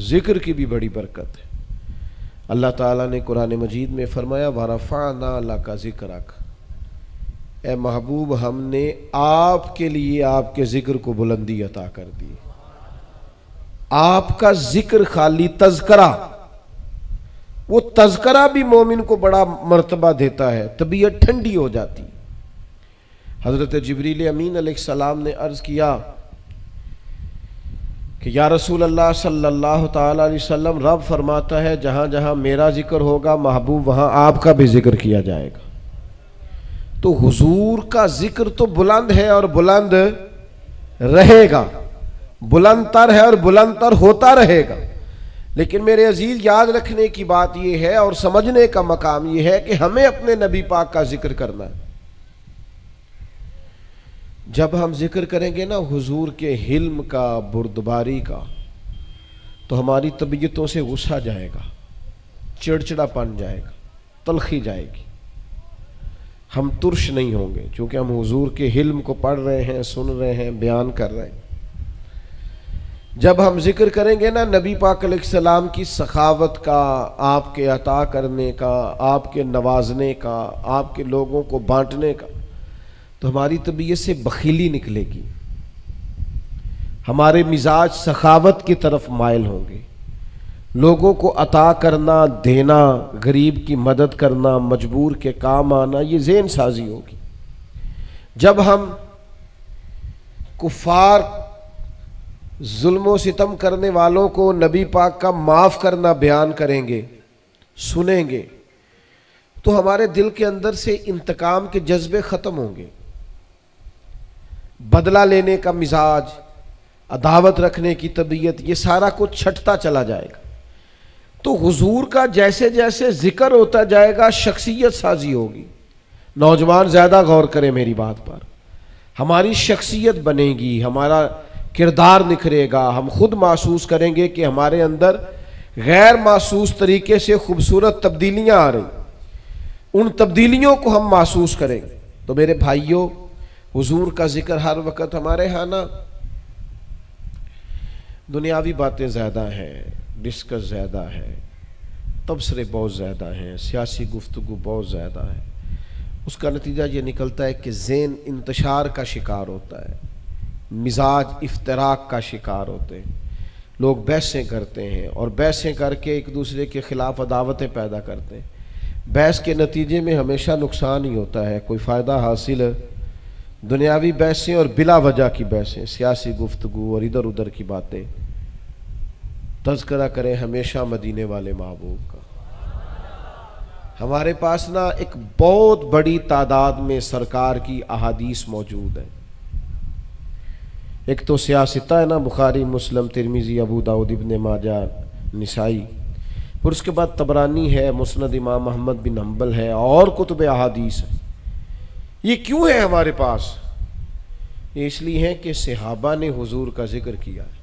ذکر کی بھی بڑی برکت ہے۔ اللہ تعالیٰ نے قرآن مجید میں فرمایا وَرَفَعْنَا لَكَ ذِكْرَكَ، اے محبوب ہم نے آپ کے لیے آپ کے ذکر کو بلندی عطا کر دی۔ آپ کا ذکر خالی تذکرہ، وہ تذکرہ بھی مومن کو بڑا مرتبہ دیتا ہے، طبیعت ٹھنڈی ہو جاتی۔ حضرت جبریل امین علیہ السلام نے عرض کیا کہ یا رسول اللہ صلی اللہ تعالی علیہ وسلم، رب فرماتا ہے جہاں جہاں میرا ذکر ہوگا محبوب وہاں آپ کا بھی ذکر کیا جائے گا۔ تو حضور کا ذکر تو بلند ہے اور بلند رہے گا، بلند تر ہے اور بلند تر ہوتا رہے گا۔ لیکن میرے عزیز یاد رکھنے کی بات یہ ہے اور سمجھنے کا مقام یہ ہے کہ ہمیں اپنے نبی پاک کا ذکر کرنا ہے۔ جب ہم ذکر کریں گے نا حضور کے حلم کا، بردباری کا، تو ہماری طبیعتوں سے غصہ جائے گا، چڑچڑا پن جائے گا، تلخی جائے گی، ہم ترش نہیں ہوں گے، چونکہ ہم حضور کے حلم کو پڑھ رہے ہیں، سن رہے ہیں، بیان کر رہے ہیں۔ جب ہم ذکر کریں گے نا نبی پاک علیہ السلام کی سخاوت کا، آپ کے عطا کرنے کا، آپ کے نوازنے کا، آپ کے لوگوں کو بانٹنے کا، تو ہماری طبیعت سے بخیلی نکلے گی، ہمارے مزاج سخاوت کی طرف مائل ہوں گے، لوگوں کو عطا کرنا، دینا، غریب کی مدد کرنا، مجبور کے کام آنا، یہ ذہن سازی ہوگی۔ جب ہم کفار، ظلم و ستم کرنے والوں کو نبی پاک کا معاف کرنا بیان کریں گے، سنیں گے، تو ہمارے دل کے اندر سے انتقام کے جذبے ختم ہوں گے، بدلہ لینے کا مزاج، عداوت رکھنے کی طبیعت، یہ سارا کچھ چھٹتا چلا جائے گا۔ تو حضور کا جیسے جیسے ذکر ہوتا جائے گا شخصیت سازی ہوگی۔ نوجوان زیادہ غور کریں میری بات پر، ہماری شخصیت بنے گی، ہمارا کردار نکھرے گا، ہم خود محسوس کریں گے کہ ہمارے اندر غیر محسوس طریقے سے خوبصورت تبدیلیاں آ رہی، ان تبدیلیوں کو ہم محسوس کریں گے۔ تو میرے بھائیوں، حضور کا ذکر ہر وقت ہمارے ہاں نا دنیاوی باتیں زیادہ ہیں، ڈسکس زیادہ ہے، تبصرے بہت زیادہ ہیں، سیاسی گفتگو بہت زیادہ ہے۔ اس کا نتیجہ یہ نکلتا ہے کہ ذہن انتشار کا شکار ہوتا ہے، مزاج افتراق کا شکار ہوتے ہیں، لوگ بحثیں کرتے ہیں اور بحثیں کر کے ایک دوسرے کے خلاف عداوتیں پیدا کرتے ہیں۔ بحث کے نتیجے میں ہمیشہ نقصان ہی ہوتا ہے، کوئی فائدہ حاصل، دنیاوی بحثیں اور بلا وجہ کی بحثیں، سیاسی گفتگو اور ادھر ادھر کی باتیں۔ تذکرہ کریں ہمیشہ مدینے والے محبوب کا۔ ہمارے پاس نا ایک بہت بڑی تعداد میں سرکار کی احادیث موجود ہے۔ ایک تو سیاستہ ہے نا، بخاری، مسلم، ترمذی، ابو داؤد، ابن ماجہ، نسائی، پھر اس کے بعد طبرانی ہے، مسند امام احمد بن حنبل ہے، اور کتب احادیث ہے۔ یہ کیوں ہے ہمارے پاس؟ یہ اس لیے ہے کہ صحابہ نے حضور کا ذکر کیا ہے،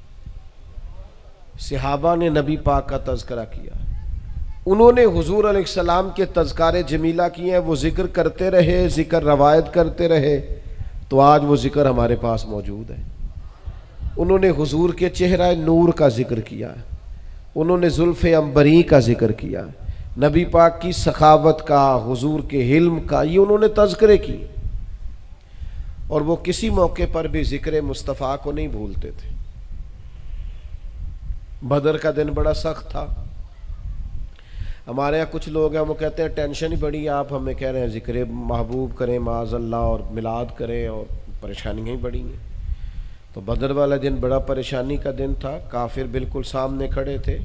صحابہ نے نبی پاک کا تذکرہ کیا ہے، انہوں نے حضور علیہ السلام کے تذکارے جمیلہ کیے ہیں، وہ ذکر کرتے رہے، ذکر روایت کرتے رہے، تو آج وہ ذکر ہمارے پاس موجود ہے۔ انہوں نے حضور کے چہرہ نور کا ذکر کیا ہے، انہوں نے زلف عنبری کا ذکر کیا ہے، نبی پاک کی سخاوت کا، حضور کے حلم کا، یہ انہوں نے تذکرے کی، اور وہ کسی موقع پر بھی ذکر مصطفیٰ کو نہیں بھولتے تھے۔ بدر کا دن بڑا سخت تھا، ہمارے یہاں کچھ لوگ ہیں وہ کہتے ہیں ٹینشن ہی بڑی ہے، آپ ہمیں کہہ رہے ہیں ذکر محبوب کریں معاذ اللہ اور میلاد کریں، اور پریشانیاں ہی بڑی ہیں۔ تو بدر والا دن بڑا پریشانی کا دن تھا، کافر بالکل سامنے کھڑے تھے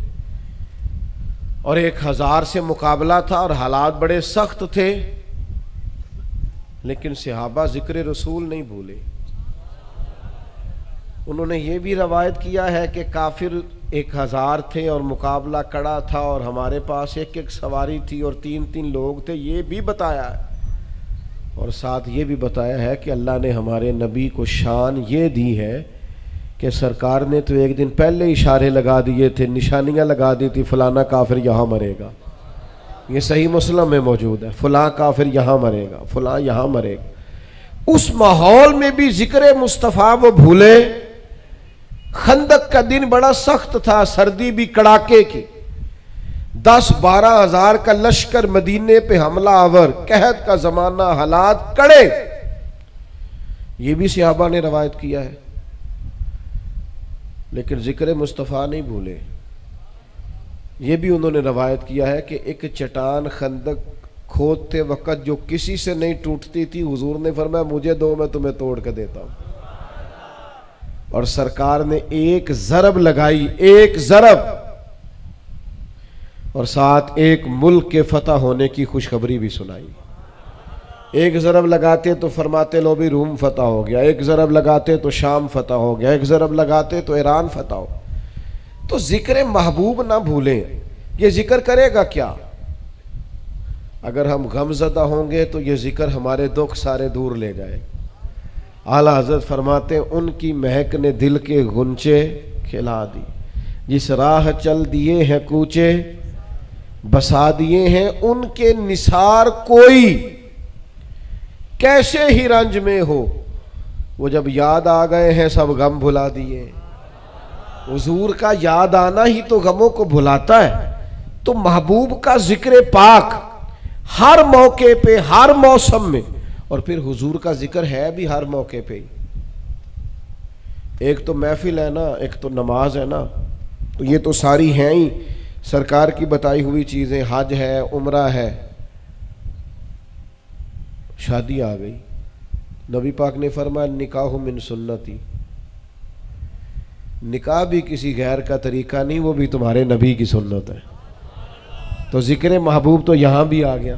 اور 1000 سے مقابلہ تھا اور حالات بڑے سخت تھے، لیکن صحابہ ذکر رسول نہیں بھولے۔ انہوں نے یہ بھی روایت کیا ہے کہ کافر 1000 تھے اور مقابلہ کڑا تھا، اور ہمارے پاس ایک ایک سواری تھی اور 3 لوگ تھے، یہ بھی بتایا ہے، اور ساتھ یہ بھی بتایا ہے کہ اللہ نے ہمارے نبی کو شان یہ دی ہے کہ سرکار نے تو ایک دن پہلے اشارے لگا دیے تھے، نشانیاں لگا دی تھی، فلانا کافر یہاں مرے گا، یہ صحیح مسلم میں موجود ہے، فلاں کافر یہاں مرے گا، فلاں یہاں مرے گا۔ اس ماحول میں بھی ذکر مصطفیٰ وہ بھولے؟ خندق کا دن بڑا سخت تھا، سردی بھی کڑاکے کی، 10-12 ہزار کا لشکر مدینے پہ حملہ آور، قحط کا زمانہ، حالات کڑے. یہ بھی صحابہ نے روایت کیا ہے، لیکن ذکر مصطفیٰ نہیں بھولے. یہ بھی انہوں نے روایت کیا ہے کہ ایک چٹان خندق کھودتے وقت جو کسی سے نہیں ٹوٹتی تھی، حضور نے فرمایا مجھے دو، میں تمہیں توڑ کے دیتا ہوں. اور سرکار نے ایک ضرب لگائی، ایک ضرب، اور ساتھ ایک ملک کے فتح ہونے کی خوشخبری بھی سنائی. ایک ضرب لگاتے تو فرماتے لو بھی روم فتح ہو گیا، ایک ضرب لگاتے تو شام فتح ہو گیا، ایک ضرب لگاتے تو ایران فتح ہو. تو ذکر محبوب نہ بھولیں. یہ ذکر کرے گا کیا؟ اگر ہم غم زدہ ہوں گے تو یہ ذکر ہمارے دکھ سارے دور لے جائے. اعلیٰ حضرت فرماتے ان کی مہک نے دل کے غنچے کھلا دی، جس راہ چل دیے ہیں کوچے بسا دیے ہیں ان کے نثار کوئی، کیسے ہی رنج میں ہو وہ جب یاد آ گئے ہیں سب غم بھلا دیے. حضور کا یاد آنا ہی تو غموں کو بھلاتا ہے. تو محبوب کا ذکر پاک ہر موقع پہ، ہر موسم میں، اور پھر حضور کا ذکر ہے بھی ہر موقع پہ. ایک تو محفل ہے نا، ایک تو نماز ہے نا، تو یہ تو ساری ہیں ہی سرکار کی بتائی ہوئی چیزیں. حج ہے، عمرہ ہے، شادی آ گئی. نبی پاک نے فرمایا نکاح من سنتی، نکاح بھی کسی غیر کا طریقہ نہیں، وہ بھی تمہارے نبی کی سنت ہے. تو ذکر محبوب تو یہاں بھی آ گیا.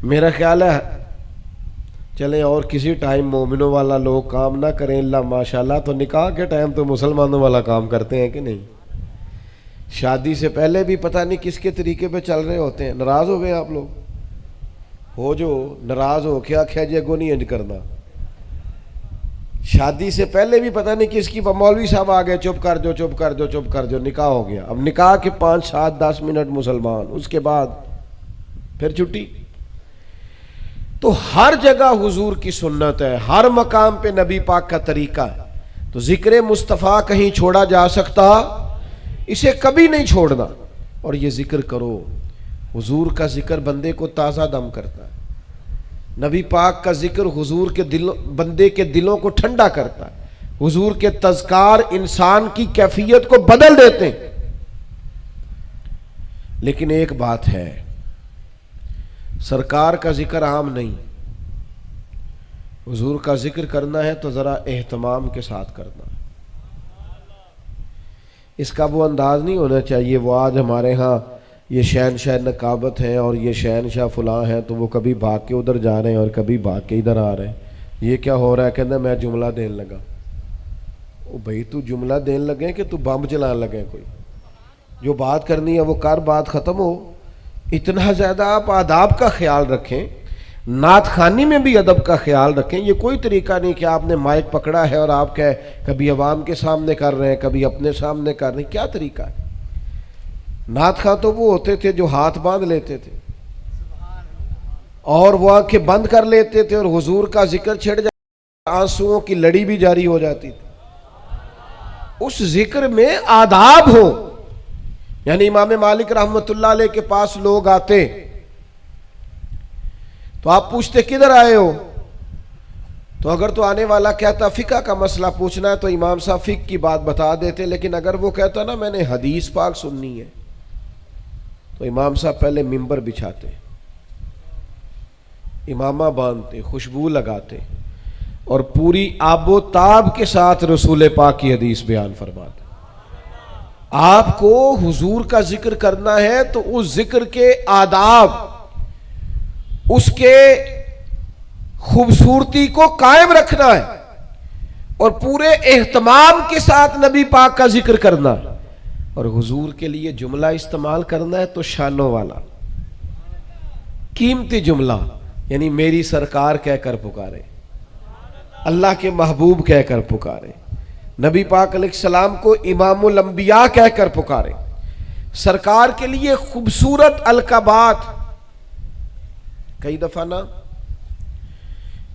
میرا خیال ہے چلیں اور کسی ٹائم مومنوں والا لوگ کام نہ کریں اللہ ماشاءاللہ، تو نکاح کے ٹائم تو مسلمانوں والا کام کرتے ہیں کہ نہیں؟ شادی سے پہلے بھی پتہ نہیں کس کے طریقے پہ چل رہے ہوتے ہیں. ناراض ہو گئے آپ لوگ؟ ہو جو ناراض ہو کیا کھیجے گو نہیں انج کرنا. شادی سے پہلے بھی پتہ نہیں کس کی، مولوی صاحب آ گئے چپ کر جو، چپ کر جو، چپ کر جو، نکاح ہو گیا. اب نکاح کے 5, 7, 10 منٹ مسلمان، اس کے بعد پھر چھٹی. تو ہر جگہ حضور کی سنت ہے، ہر مقام پہ نبی پاک کا طریقہ ہے. تو ذکر مصطفیٰ کہیں چھوڑا جا سکتا، اسے کبھی نہیں چھوڑنا. اور یہ ذکر کرو. حضور کا ذکر بندے کو تازہ دم کرتا ہے. نبی پاک کا ذکر حضور کے بندے کے دلوں کو ٹھنڈا کرتا ہے. حضور کے تذکار انسان کی کیفیت کو بدل دیتے ہیں. لیکن ایک بات ہے، سرکار کا ذکر عام نہیں. حضور کا ذکر کرنا ہے تو ذرا اہتمام کے ساتھ کرنا. اس کا وہ انداز نہیں ہونا چاہیے وہ آج ہمارے ہاں یہ شہنشاہ نقابت ہیں اور یہ شہنشاہ فلاں ہیں تو وہ کبھی بھاگ کے ادھر جا رہے ہیں اور کبھی بھاگ کے ادھر آ رہے ہیں. یہ کیا ہو رہا ہے؟ کہنا میں جملہ دین لگا. او بھائی تو جملہ دین لگے کہ تو بم چلان لگے؟ کوئی جو بات کرنی ہے وہ کر، بات ختم ہو. اتنا زیادہ آپ آداب کا خیال رکھیں، نعت خوانی میں بھی ادب کا خیال رکھیں. یہ کوئی طریقہ نہیں کہ آپ نے مائک پکڑا ہے اور آپ کبھی عوام کے سامنے کر رہے ہیں، کبھی اپنے سامنے کر رہے ہیں. کیا طریقہ ہے؟ نعت خواں تو وہ ہوتے تھے جو ہاتھ باندھ لیتے تھے اور وہ آنکھیں بند کر لیتے تھے اور حضور کا ذکر چھڑ جاتا، آنسوؤں کی لڑی بھی جاری ہو جاتی تھی. اس ذکر میں آداب ہو. یعنی امام مالک رحمت اللہ علیہ کے پاس لوگ آتے تو آپ پوچھتے کدھر آئے ہو؟ تو اگر تو آنے والا کہتا فقہ کا مسئلہ پوچھنا ہے تو امام صاحب فقہ کی بات بتا دیتے. لیکن اگر وہ کہتا نا میں نے حدیث پاک سننی ہے تو امام صاحب پہلے ممبر بچھاتے، امامہ باندھتے، خوشبو لگاتے اور پوری آب و تاب کے ساتھ رسول پاک کی حدیث بیان فرماتے. آپ کو حضور کا ذکر کرنا ہے تو اس ذکر کے آداب، اس کے خوبصورتی کو قائم رکھنا ہے اور پورے اہتمام کے ساتھ نبی پاک کا ذکر کرنا ہے. اور حضور کے لیے جملہ استعمال کرنا ہے تو شانوں والا قیمتی جملہ، یعنی میری سرکار کہہ کر پکارے، اللہ کے محبوب کہہ کر پکارے، نبی پاک علیہ السلام کو امام الانبیاء کہہ کر پکارے. سرکار کے لیے خوبصورت القابات. کئی دفعہ نا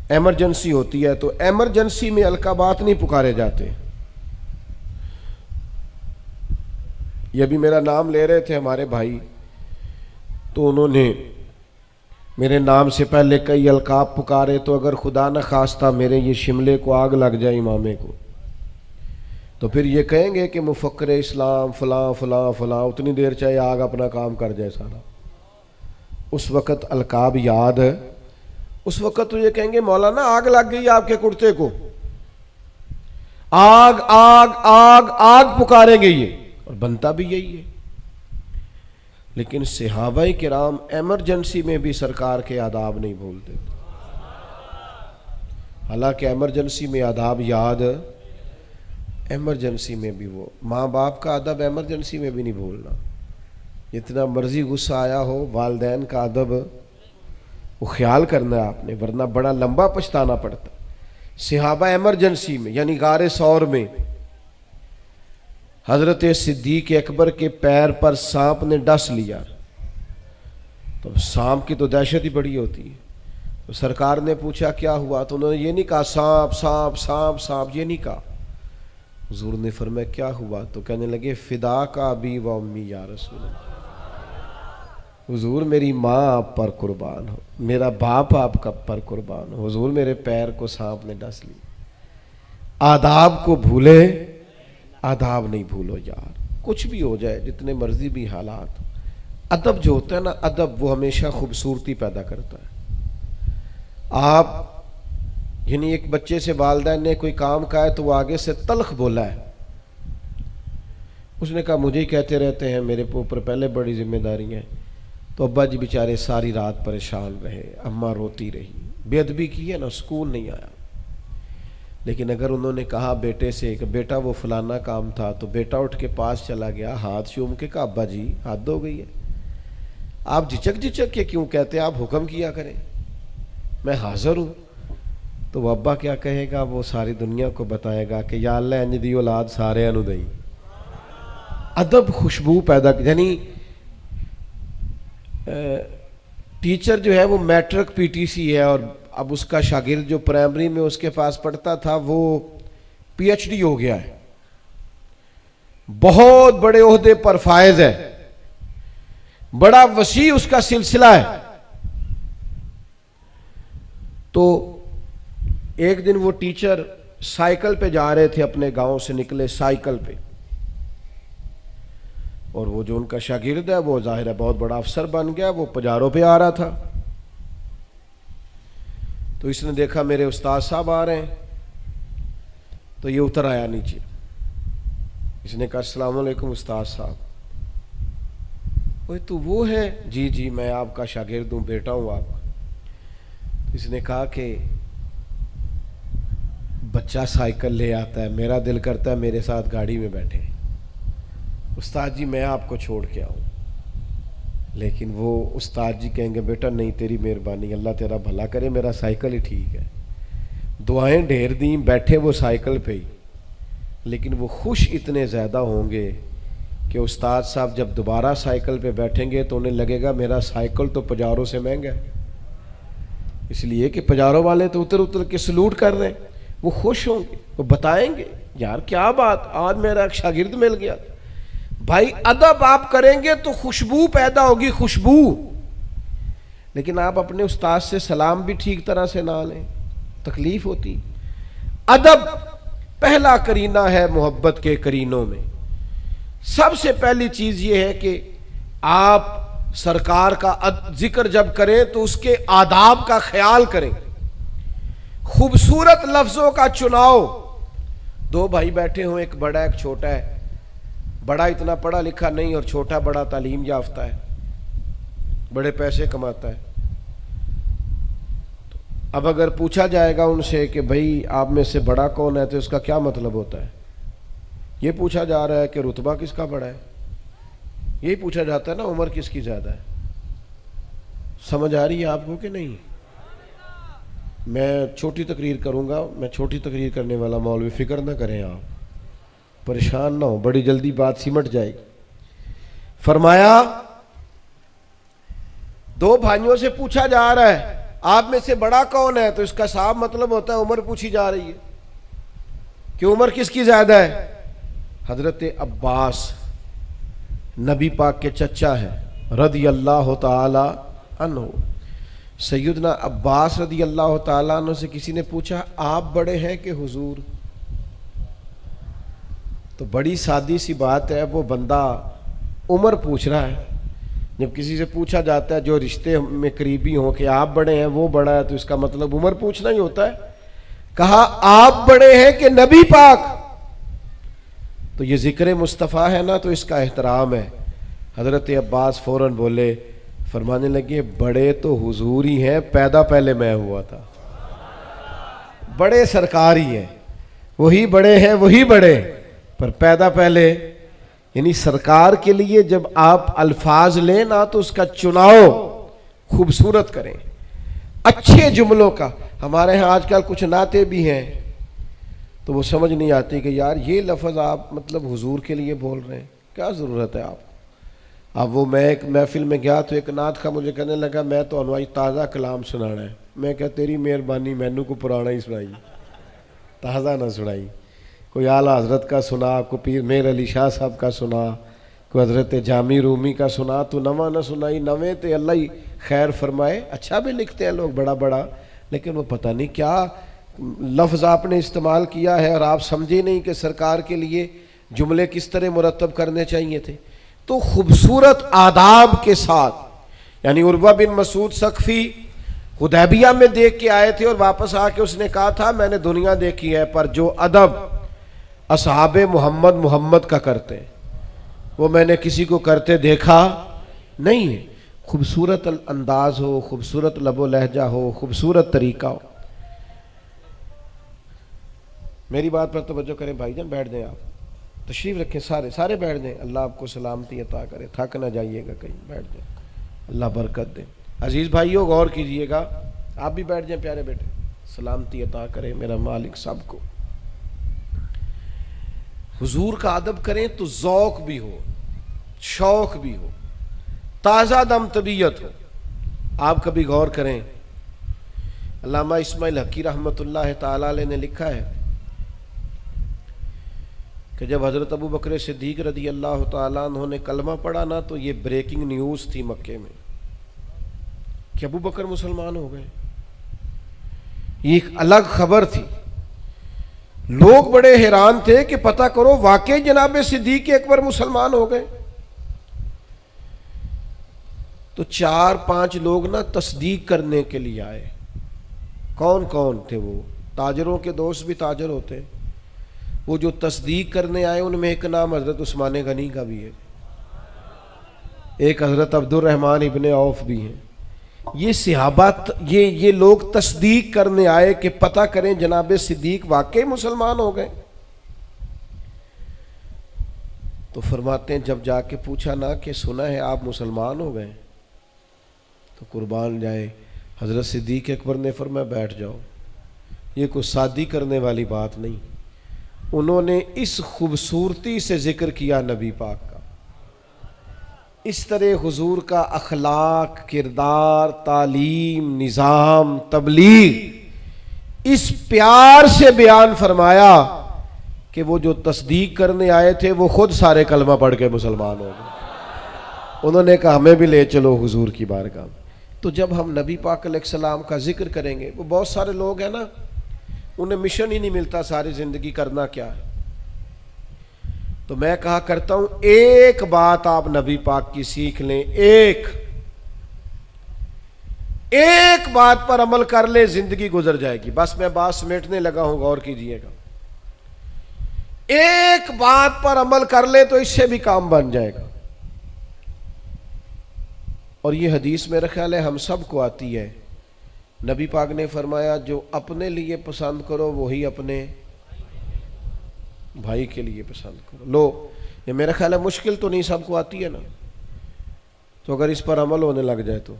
ایمرجنسی ہوتی ہے تو ایمرجنسی میں القابات نہیں پکارے جاتے. یہ بھی میرا نام لے رہے تھے ہمارے بھائی، تو انہوں نے میرے نام سے پہلے کئی القاب پکارے، تو اگر خدا نہ خواستہ میرے یہ شملے کو آگ لگ جائے امامے کو، تو پھر یہ کہیں گے کہ مفکر اسلام فلاں فلاں فلاں، اتنی دیر چاہے آگ اپنا کام کر جائے سارا۔ اس وقت القاب یاد ہے، اس وقت تو یہ کہیں گے مولانا آگ لگ گئی آپ کے کرتے کو، آگ آگ آگ آگ پکاریں گے یہ، اور بنتا بھی یہی ہے۔ لیکن صحابہ کرام ایمرجنسی میں بھی سرکار کے آداب نہیں بھولتے، حالانکہ ایمرجنسی میں آداب یاد، ایمرجنسی میں بھی وہ ماں باپ کا ادب ایمرجنسی میں بھی نہیں بھولنا، جتنا مرضی غصہ آیا ہو والدین کا ادب وہ خیال کرنا ہے آپ نے، ورنہ بڑا لمبا پچھتانا پڑتا۔ صحابہ ایمرجنسی میں یعنی غار ثور میں حضرت صدیق اکبر کے پیر پر سانپ نے ڈس لیا، تو سانپ کی تو دہشت ہی بڑی ہوتی ہے، تو سرکار نے پوچھا کیا ہوا، تو انہوں نے یہ نہیں کہا سانپ سانپ سانپ سانپ، یہ نہیں کہا۔ حضور نے فرمایا کیا ہوا، تو کہنے لگے فدا کا ابی و امی یا رسول اللہ، حضور میری ماں آپ پر قربان ہو، میرا باپ آپ کا پر قربان ہو، حضور میرے پیر کو سانپ نے ڈس لی۔ آداب کو بھولے، آداب نہیں بھولو یار، کچھ بھی ہو جائے، جتنے مرضی بھی حالات، ادب جو ہوتا ہے نا، ادب وہ ہمیشہ خوبصورتی پیدا کرتا ہے۔ آپ یعنی ایک بچے سے والدین نے کوئی کام کہا ہے تو وہ آگے سے تلخ بولا ہے، اس نے کہا مجھے ہی کہتے رہتے ہیں، میرے اوپر پہلے بڑی ذمہ داری ہیں، تو ابا جی بیچارے ساری رات پریشان رہے، اماں روتی رہی، بے ادبی کی ہے نا، سکون نہیں آیا۔ لیکن اگر انہوں نے کہا بیٹے سے کہ بیٹا وہ فلانا کام تھا، تو بیٹا اٹھ کے پاس چلا گیا، ہاتھ چوم کے کہا ابا جی حد ہو گئی ہے، آپ جھچک جھچک کے کیوں کہتے ہیں، آپ حکم کیا کریں، میں حاضر ہوں۔ تو وہ ابا کیا کہے گا، وہ ساری دنیا کو بتائے گا کہ یا اللہ انج دی اولاد سارے انو دئی۔ ادب خوشبو پیدا، یعنی ٹیچر جو ہے وہ میٹرک پی ٹی سی ہے، اور اب اس کا شاگرد جو پرائمری میں اس کے پاس پڑھتا تھا وہ پی ایچ ڈی ہو گیا ہے، بہت بڑے عہدے پر فائز ہے، بڑا وسیع اس کا سلسلہ ہے۔ تو ایک دن وہ ٹیچر سائیکل پہ جا رہے تھے، اپنے گاؤں سے نکلے سائیکل پہ، اور وہ جو ان کا شاگرد ہے وہ ظاہر ہے بہت بڑا افسر بن گیا، وہ پجاروں پہ آ رہا تھا، تو اس نے دیکھا میرے استاد صاحب آ رہے ہیں، تو یہ اتر آیا نیچے، اس نے کہا السلام علیکم استاد صاحب۔ اوہ تو وہ ہے؟ جی جی میں آپ کا شاگرد ہوں، بیٹا ہوں آپ کا۔ اس نے کہا کہ بچہ سائیکل لے آتا ہے، میرا دل کرتا ہے میرے ساتھ گاڑی میں بیٹھے، استاد جی میں آپ کو چھوڑ کے آؤں، لیکن وہ استاد جی کہیں گے بیٹا نہیں تیری مہربانی، اللہ تیرا بھلا کرے، میرا سائیکل ہی ٹھیک ہے، دعائیں ڈھیر دیں، بیٹھے وہ سائیکل پہ ہی، لیکن وہ خوش اتنے زیادہ ہوں گے کہ استاد صاحب جب دوبارہ سائیکل پہ بیٹھیں گے تو انہیں لگے گا میرا سائیکل تو پجاروں سے مہنگا ہے، اس لیے کہ پجاروں والے تو اتر اتر کے سلوٹ کر رہے ہیں، وہ خوش ہوں گے، وہ بتائیں گے یار کیا بات، آج میرا ایک شاگرد مل گیا۔ بھائی ادب آپ کریں گے تو خوشبو پیدا ہوگی، خوشبو، لیکن آپ اپنے استاد سے سلام بھی ٹھیک طرح سے نہ لیں، تکلیف ہوتی۔ ادب پہلا کرینہ ہے محبت کے کرینوں میں، سب سے پہلی چیز یہ ہے کہ آپ سرکار کا ذکر جب کریں تو اس کے آداب کا خیال کریں، خوبصورت لفظوں کا چناؤ۔ دو بھائی بیٹھے ہوں، ایک بڑا ایک چھوٹا ہے، بڑا اتنا پڑھا لکھا نہیں اور چھوٹا بڑا تعلیم یافتہ ہے، بڑے پیسے کماتا ہے۔ اب اگر پوچھا جائے گا ان سے کہ بھائی آپ میں سے بڑا کون ہے، تو اس کا کیا مطلب ہوتا ہے؟ یہ پوچھا جا رہا ہے کہ رتبہ کس کا بڑا ہے، یہی پوچھا جاتا ہے نا، عمر کس کی زیادہ ہے۔ سمجھ آ رہی ہے آپ کو کہ نہیں؟ میں چھوٹی تقریر کروں گا، میں چھوٹی تقریر کرنے والا مولوی، فکر نہ کریں، آپ پریشان نہ ہو، بڑی جلدی بات سمٹ جائے گی۔ فرمایا دو بھائیوں سے پوچھا جا رہا ہے آپ میں سے بڑا کون ہے، تو اس کا صاف مطلب ہوتا ہے عمر پوچھی جا رہی ہے کہ عمر کس کی زیادہ ہے۔ حضرت عباس نبی پاک کے چچا ہیں رضی اللہ تعالی عنہ، سیدنا عباس رضی اللہ تعالیٰ عنہ سے کسی نے پوچھا آپ بڑے ہیں کہ حضور؟ تو بڑی سادی سی بات ہے، وہ بندہ عمر پوچھ رہا ہے۔ جب کسی سے پوچھا جاتا ہے جو رشتے میں قریبی ہوں کہ آپ بڑے ہیں وہ بڑا ہے، تو اس کا مطلب عمر پوچھنا ہی ہوتا ہے۔ کہا آپ بڑے ہیں کہ نبی پاک؟ تو یہ ذکر مصطفیٰ ہے نا، تو اس کا احترام ہے۔ حضرت عباس فوراً بولے، فرمانے لگے بڑے تو حضور ہی ہیں، پیدا پہلے میں ہوا تھا۔ بڑے سرکار ہی ہیں، وہی بڑے ہیں، وہی بڑے، پر پیدا پہلے، یعنی سرکار کے لیے جب آپ الفاظ لیں نا تو اس کا چناؤ خوبصورت کریں، اچھے جملوں کا۔ ہمارے ہاں آج کل کچھ نعتیں بھی ہیں تو وہ سمجھ نہیں آتی کہ یار یہ لفظ آپ مطلب حضور کے لیے بول رہے ہیں، کیا ضرورت ہے آپ؟ اب وہ میں ایک محفل میں گیا تو ایک نعت کا مجھے کہنے لگا میں تو انوائی تازہ کلام سنانا ہے۔ میں کہا تیری مہربانی، مینوں کو پرانا ہی سنائی، تازہ نہ سنائی۔ کوئی اعلیٰ حضرت کا سنا، کوئی پیر میر علی شاہ صاحب کا سنا، کوئی حضرت جامی رومی کا سنا، تو نواں نہ سنائی۔ نویں تے اللہ ہی خیر فرمائے، اچھا بھی لکھتے ہیں لوگ بڑا بڑا، لیکن وہ پتہ نہیں کیا لفظ آپ نے استعمال کیا ہے اور آپ سمجھے نہیں کہ سرکار کے لیے جملے کس طرح مرتب کرنے چاہیے تھے۔ تو خوبصورت آداب کے ساتھ، یعنی عروہ بن مسعود ثقفی حدیبیہ میں دیکھ کے آئے تھے اور واپس آ کے اس نے کہا تھا میں نے دنیا دیکھی ہے پر جو ادب اصحاب محمد کا کرتے وہ میں نے کسی کو کرتے دیکھا نہیں ہے۔ خوبصورت انداز ہو، خوبصورت لب و لہجہ ہو، خوبصورت طریقہ ہو۔ میری بات پر توجہ کریں بھائی جان، بیٹھ جائیں، آپ تشریف رکھیں، سارے بیٹھ جائیں، اللہ آپ کو سلامتی عطا کرے، تھک نہ جائیے گا کہیں، بیٹھ جائیں، اللہ برکت دے۔ عزیز بھائیو غور کیجئے گا، آپ بھی بیٹھ جائیں پیارے بیٹے، سلامتی عطا کرے میرا مالک سب کو۔ حضور کا ادب کریں تو ذوق بھی ہو، شوق بھی ہو، تازہ دم طبیعت ہو۔ آپ کبھی غور کریں، علامہ اسماعیل حقی رحمۃ اللہ تعالی علیہ نے لکھا ہے کہ جب حضرت ابو بکر صدیق رضی اللہ تعالیٰ عنہ نے کلمہ پڑھا نا تو یہ بریکنگ نیوز تھی مکے میں کہ ابو بکر مسلمان ہو گئے۔ یہ ایک الگ خبر تھی، لوگ بڑے حیران تھے کہ پتہ کرو واقعی جناب صدیق اکبر مسلمان ہو گئے۔ تو 4-5 لوگ نا تصدیق کرنے کے لیے آئے۔ کون کون تھے وہ؟ تاجروں کے دوست بھی تاجر ہوتے ہیں۔ وہ جو تصدیق کرنے آئے ان میں ایک نام حضرت عثمان غنی کا بھی ہے، ایک حضرت عبد الرحمن ابن عوف بھی ہیں۔ یہ صحابہ یہ لوگ تصدیق کرنے آئے کہ پتہ کریں جناب صدیق واقعی مسلمان ہو گئے۔ تو فرماتے ہیں جب جا کے پوچھا نا کہ سنا ہے آپ مسلمان ہو گئے، تو قربان جائے حضرت صدیق اکبر نے فرمایا بیٹھ جاؤ، یہ کوئی شادی کرنے والی بات نہیں۔ انہوں نے اس خوبصورتی سے ذکر کیا نبی پاک کا، اس طرح حضور کا اخلاق، کردار، تعلیم، نظام، تبلیغ اس پیار سے بیان فرمایا کہ وہ جو تصدیق کرنے آئے تھے وہ خود سارے کلمہ پڑھ کے مسلمان ہو گئے۔ انہوں نے کہا ہمیں بھی لے چلو حضور کی بارگاہ میں۔ تو جب ہم نبی پاک علیہ السلام کا ذکر کریں گے، وہ بہت سارے لوگ ہیں نا انہیں مشن ہی نہیں ملتا ساری زندگی کرنا کیا ہے، تو میں کہا کرتا ہوں ایک بات آپ نبی پاک کی سیکھ لیں، ایک بات پر عمل کر لیں، زندگی گزر جائے گی۔ بس میں بات سمیٹنے لگا ہوں، غور کیجئے گا۔ ایک بات پر عمل کر لیں تو اس سے بھی کام بن جائے گا۔ اور یہ حدیث میرا خیال ہے ہم سب کو آتی ہے۔ نبی پاک نے فرمایا جو اپنے لیے پسند کرو وہی اپنے بھائی کے لیے پسند کرو۔ لو یہ میرا خیال ہے مشکل تو نہیں، سب کو آتی ہے نا، تو اگر اس پر عمل ہونے لگ جائے تو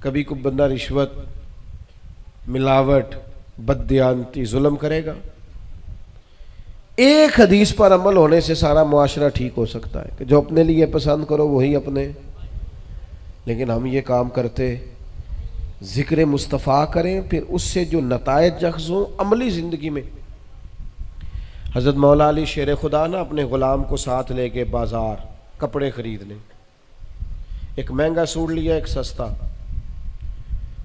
کبھی کوئی بندہ رشوت، ملاوٹ، بددیانتی، ظلم کرے گا؟ ایک حدیث پر عمل ہونے سے سارا معاشرہ ٹھیک ہو سکتا ہے کہ جو اپنے لیے پسند کرو وہی اپنے۔ لیکن ہم یہ کام کرتے ذکر مصطفیٰ کریں، پھر اس سے جو نتائج اخذ ہوں عملی زندگی میں۔ حضرت مولا علی شیر خدا نا اپنے غلام کو ساتھ لے کے بازار کپڑے خریدنے، ایک مہنگا سوٹ لیا ایک سستا،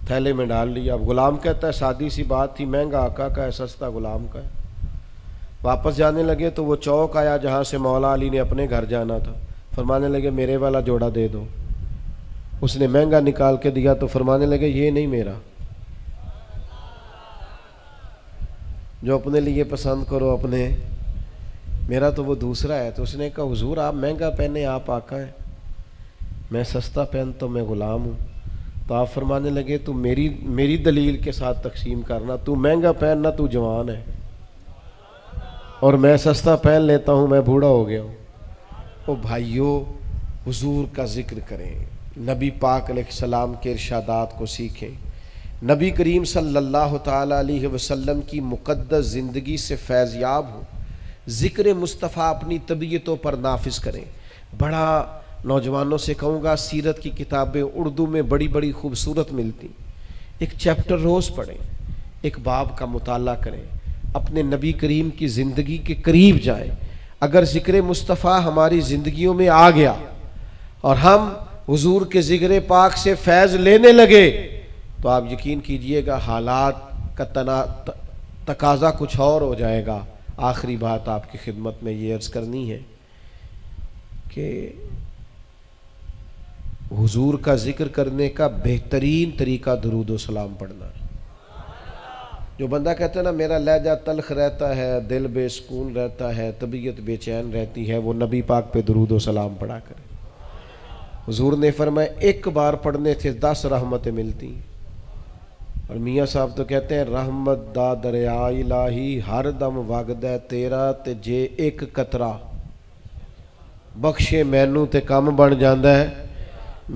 تھیلے میں ڈال لیا. اب غلام کہتا ہے سادی سی بات تھی، مہنگا آقا کا ہے سستا غلام کا ہے. واپس جانے لگے تو وہ چوک آیا جہاں سے مولا علی نے اپنے گھر جانا تھا. فرمانے لگے میرے والا جوڑا دے دو. اس نے مہنگا نکال کے دیا تو فرمانے لگے یہ نہیں میرا، جو اپنے لیے پسند کرو اپنے، میرا تو وہ دوسرا ہے. تو اس نے کہا حضور آپ مہنگا پہنے آپ آقا ہیں، میں سستا پہنتا ہوں میں غلام ہوں. تو آپ فرمانے لگے تو میری دلیل کے ساتھ تقسیم کرنا، تو مہنگا پہننا تو جوان ہے اور میں سستا پہن لیتا ہوں میں بوڑھا ہو گیا ہوں. او بھائیو حضور کا ذکر کریں، نبی پاک علیہ السلام کے ارشادات کو سیکھیں، نبی کریم صلی اللہ تعالی علیہ وسلم کی مقدس زندگی سے فیض یاب ہو، ذکر مصطفیٰ اپنی طبیعتوں پر نافذ کریں. بڑا نوجوانوں سے کہوں گا سیرت کی کتابیں اردو میں بڑی بڑی خوبصورت ملتی، ایک چیپٹر روز پڑھیں، ایک باب کا مطالعہ کریں، اپنے نبی کریم کی زندگی کے قریب جائیں. اگر ذکر مصطفیٰ ہماری زندگیوں میں آ گیا اور ہم حضور کے ذکر پاک سے فیض لینے لگے تو آپ یقین کیجئے گا حالات کا تقاضا کچھ اور ہو جائے گا. آخری بات آپ کی خدمت میں یہ عرض کرنی ہے کہ حضور کا ذکر کرنے کا بہترین طریقہ درود و سلام پڑھنا ہے. جو بندہ کہتا ہے نا میرا لہجہ تلخ رہتا ہے، دل بے سکون رہتا ہے، طبیعت بے چین رہتی ہے، وہ نبی پاک پہ درود و سلام پڑھا کرے. حضور نے فرمایا ایک بار پڑھنے سے 10 رحمتیں ملتی ہیں. اور میاں صاحب تو کہتے ہیں رحمت دا دریا الہی ہر دم وگدا تیرا تے جے ایک قطرہ بخشے مینوں تے کام بن جاندا ہے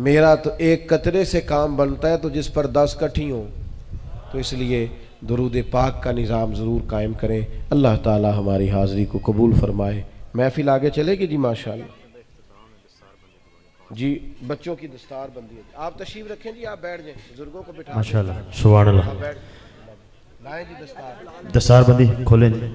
میرا. تو ایک قطرے سے کام بنتا ہے تو جس پر 10 کٹھی ہوں. تو اس لیے درود پاک کا نظام ضرور قائم کریں. اللہ تعالی ہماری حاضری کو قبول فرمائے. محفل آگے چلے گی جی ماشاءاللہ. جی بچوں کی دستار بندی ہے، آپ تشریف رکھیں جی، آپ بیٹھ جائیں، بزرگوں کو بٹھا ماشاءاللہ سبحان اللہ. لائیں جی دستار دستار بندی کھولیں جی.